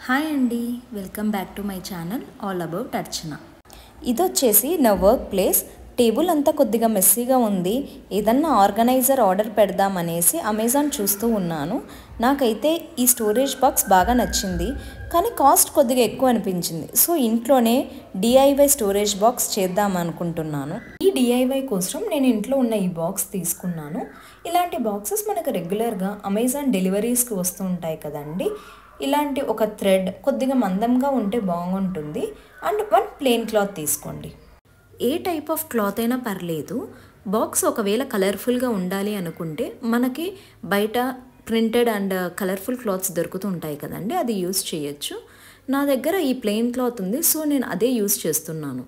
Hi అండి, welcome back to my channel all about Archana. ఇది వచ్చేసి నా వర్క్ ప్లేస్. టేబుల్ అంతా కొద్దిగా మెస్సీగా ఉంది. ఏదన్నా ఆర్గనైజర్ ఆర్డర్ పెడదామనేసి అమెజాన్ చూస్తూ ఉన్నాను. నాకైతే ఈ స్టోరేజ్ బాక్స్ బాగా నచ్చింది, కానీ కాస్ట్ కొద్దిగా ఎక్కువ అనిపించింది. సో ఇంట్లోనే డిఐవై స్టోరేజ్ బాక్స్ చేద్దాం అనుకుంటున్నాను. ఈ డిఐవై కోసం నేను ఇంట్లో ఉన్న ఈ బాక్స్ తీసుకున్నాను. ఇలాంటి బాక్సెస్ మనకు రెగ్యులర్గా అమెజాన్ డెలివరీస్కి వస్తూ ఉంటాయి కదండి. ఇలాంటి ఒక థ్రెడ్ కొద్దిగా మందంగా ఉంటే బాగుంటుంది. అండ్ వన్ ప్లెయిన్ క్లాత్ తీసుకోండి. ఏ టైప్ ఆఫ్ క్లాత్ అయినా పర్లేదు. బాక్స్ ఒకవేళ కలర్ఫుల్గా ఉండాలి అనుకుంటే మనకి బయట ప్రింటెడ్ అండ్ కలర్ఫుల్ క్లాత్స్ దొరుకుతూ ఉంటాయి కదండి, అది యూస్ చేయొచ్చు. నా దగ్గర ఈ ప్లెయిన్ క్లాత్ ఉంది, సో నేను అదే యూస్ చేస్తున్నాను.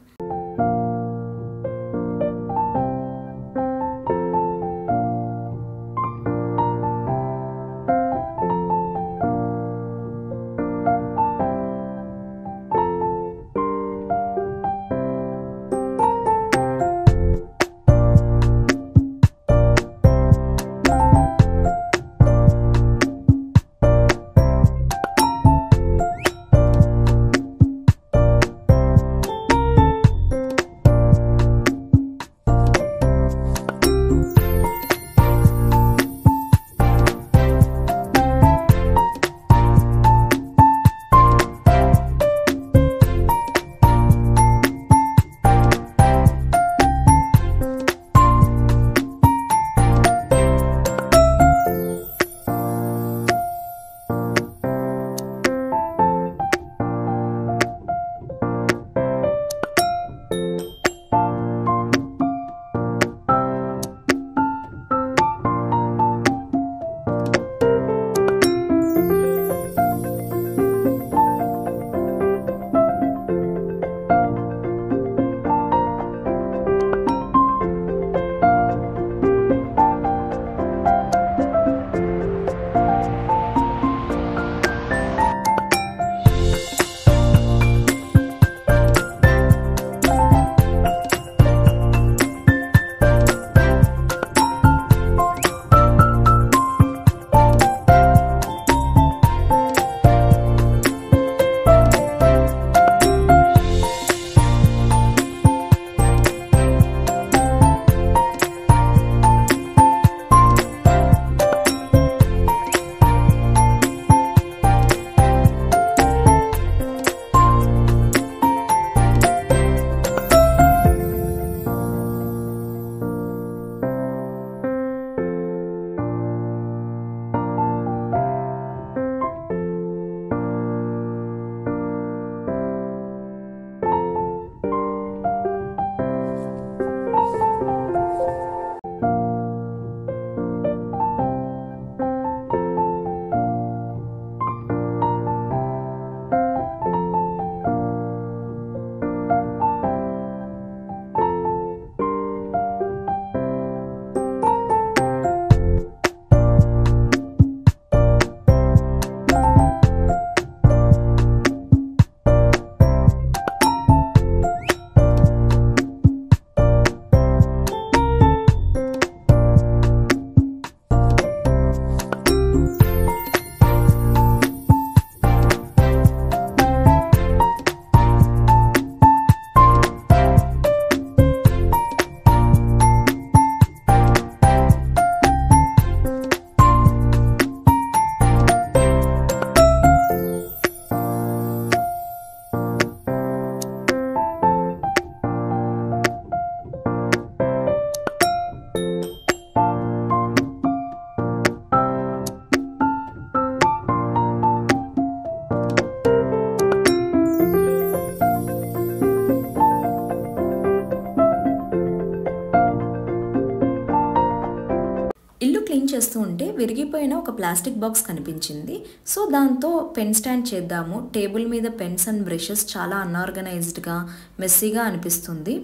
చేస్తూ ఉంటే విరిగిపోయిన ఒక ప్లాస్టిక్ బాక్స్ కనిపించింది. సో దాంతో పెన్ స్టాండ్ చేద్దాము. టేబుల్ మీద పెన్స్ అండ్ బ్రషెస్ చాలా అన్ఆర్గనైజ్డ్గా మెస్సీగా అనిపిస్తుంది.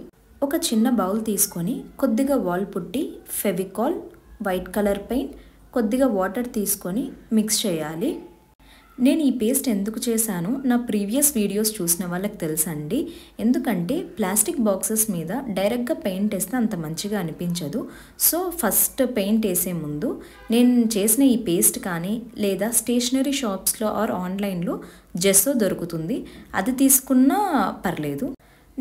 ఒక చిన్న బౌల్ తీసుకొని కొద్దిగా వాల్ పుట్టి, ఫెవికాల్, వైట్ కలర్ పెయింట్, కొద్దిగా వాటర్ తీసుకొని మిక్స్ చేయాలి. నేను ఈ పేస్ట్ ఎందుకు చేశానో నా ప్రీవియస్ వీడియోస్ చూసిన వాళ్ళకి తెలుసండి. ఎందుకంటే ప్లాస్టిక్ బాక్సెస్ మీద డైరెక్ట్గా పెయింట్ వేస్తే అంత మంచిగా అనిపించదు. సో ఫస్ట్ పెయింట్ వేసే ముందు నేను చేసిన ఈ పేస్ట్ కానీ లేదా స్టేషనరీ షాప్స్లో ఆర్ ఆన్లైన్లో జెస్సో దొరుకుతుంది, అది తీసుకున్నా పర్లేదు.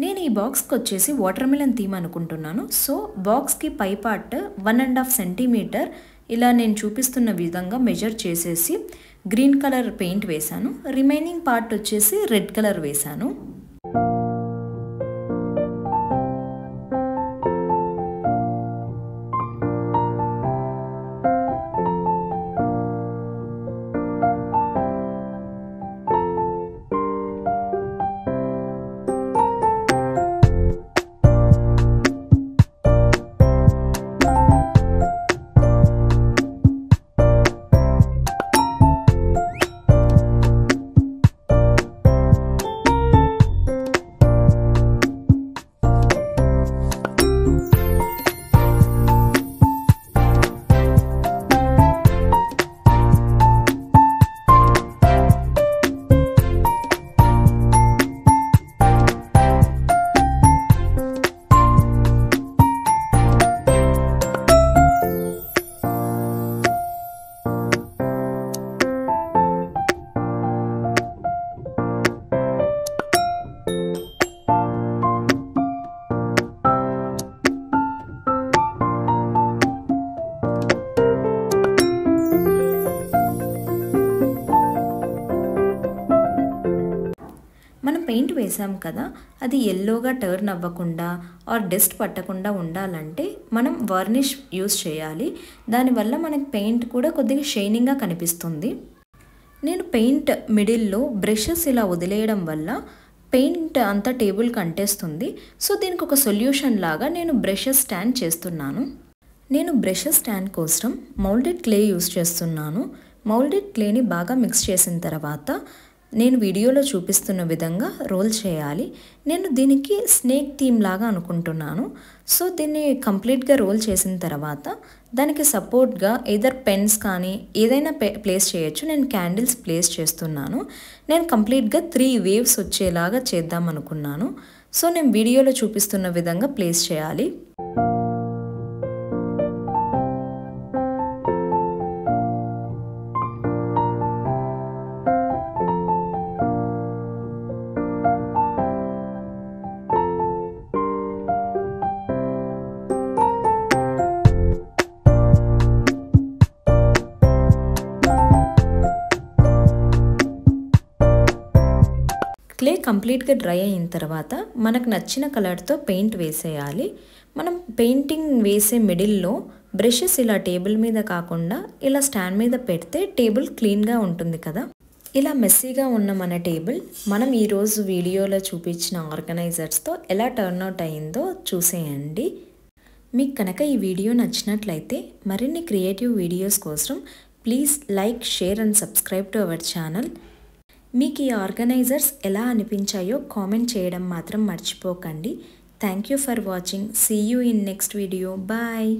నేను ఈ బాక్స్కి వచ్చేసి వాటర్ మిలన్ థీమ్ అనుకుంటున్నాను. సో బాక్స్కి పై పార్ట్ 1.5 సెంటీమీటర్ ఇలా నేను చూపిస్తున్న విధంగా మెజర్ చేసేసి గ్రీన్ కలర్ పెయింట్ వేశాను. రిమైనింగ్ పార్ట్ వచ్చేసి రెడ్ కలర్ వేశాను. మనం పెయింట్ వేసాం కదా, అది ఎల్లోగా టర్న్ అవ్వకుండా ఆర్ డస్ట్ పట్టకుండా ఉండాలంటే మనం వార్నిష్ యూస్ చేయాలి. దానివల్ల మనకి పెయింట్ కూడా కొద్దిగా షైనింగ్గా కనిపిస్తుంది. నేను పెయింట్ మిడిల్లో బ్రషెస్ ఇలా వదిలేయడం వల్ల పెయింట్ అంతా టేబుల్కి అంటేస్తుంది. సో దీనికి ఒక సొల్యూషన్ లాగా నేను బ్రషెస్ స్టాండ్ చేస్తున్నాను. నేను బ్రషెస్ స్టాండ్ కోసం మౌల్డెడ్ క్లే యూస్ చేస్తున్నాను. మౌల్డెడ్ క్లేని బాగా మిక్స్ చేసిన తర్వాత నేను వీడియోలో చూపిస్తున్న విధంగా రోల్ చేయాలి. నేను దీనికి స్నేక్ థీమ్ లాగా అనుకుంటున్నాను. సో దీన్ని కంప్లీట్గా రోల్ చేసిన తర్వాత దానికి సపోర్ట్గా ఎదర్ పెన్స్ కానీ ఏదైనా ప్లేస్ చేయొచ్చు. నేను క్యాండిల్స్ ప్లేస్ చేస్తున్నాను. నేను కంప్లీట్గా 3 వేవ్స్ వచ్చేలాగా చేద్దాం అనుకున్నాను. సో నేను వీడియోలో చూపిస్తున్న విధంగా ప్లేస్ చేయాలి. క్లే కంప్లీట్గా డ్రై అయిన తర్వాత మనకు నచ్చిన కలర్తో పెయింట్ వేసేయాలి. మనం పెయింటింగ్ వేసే మిడిల్లో బ్రషెస్ ఇలా టేబుల్ మీద కాకుండా ఇలా స్టాండ్ మీద పెడితే టేబుల్ క్లీన్గా ఉంటుంది కదా. ఇలా మెస్సీగా ఉన్న మన టేబుల్ మనం ఈరోజు వీడియోలో చూపించిన ఆర్గనైజర్స్తో ఎలా టర్న్ అవుట్ అయిందో చూసేయండి. మీకు కనుక ఈ వీడియో నచ్చినట్లయితే మరిన్ని క్రియేటివ్ వీడియోస్ కోసం please like, share and subscribe to our channel. మీకు ఈ ఆర్గనైజర్స్ ఎలా అనిపించాయో కామెంట్ చేయడం మాత్రం మర్చిపోకండి. Thank you for watching. See you in next video. Bye.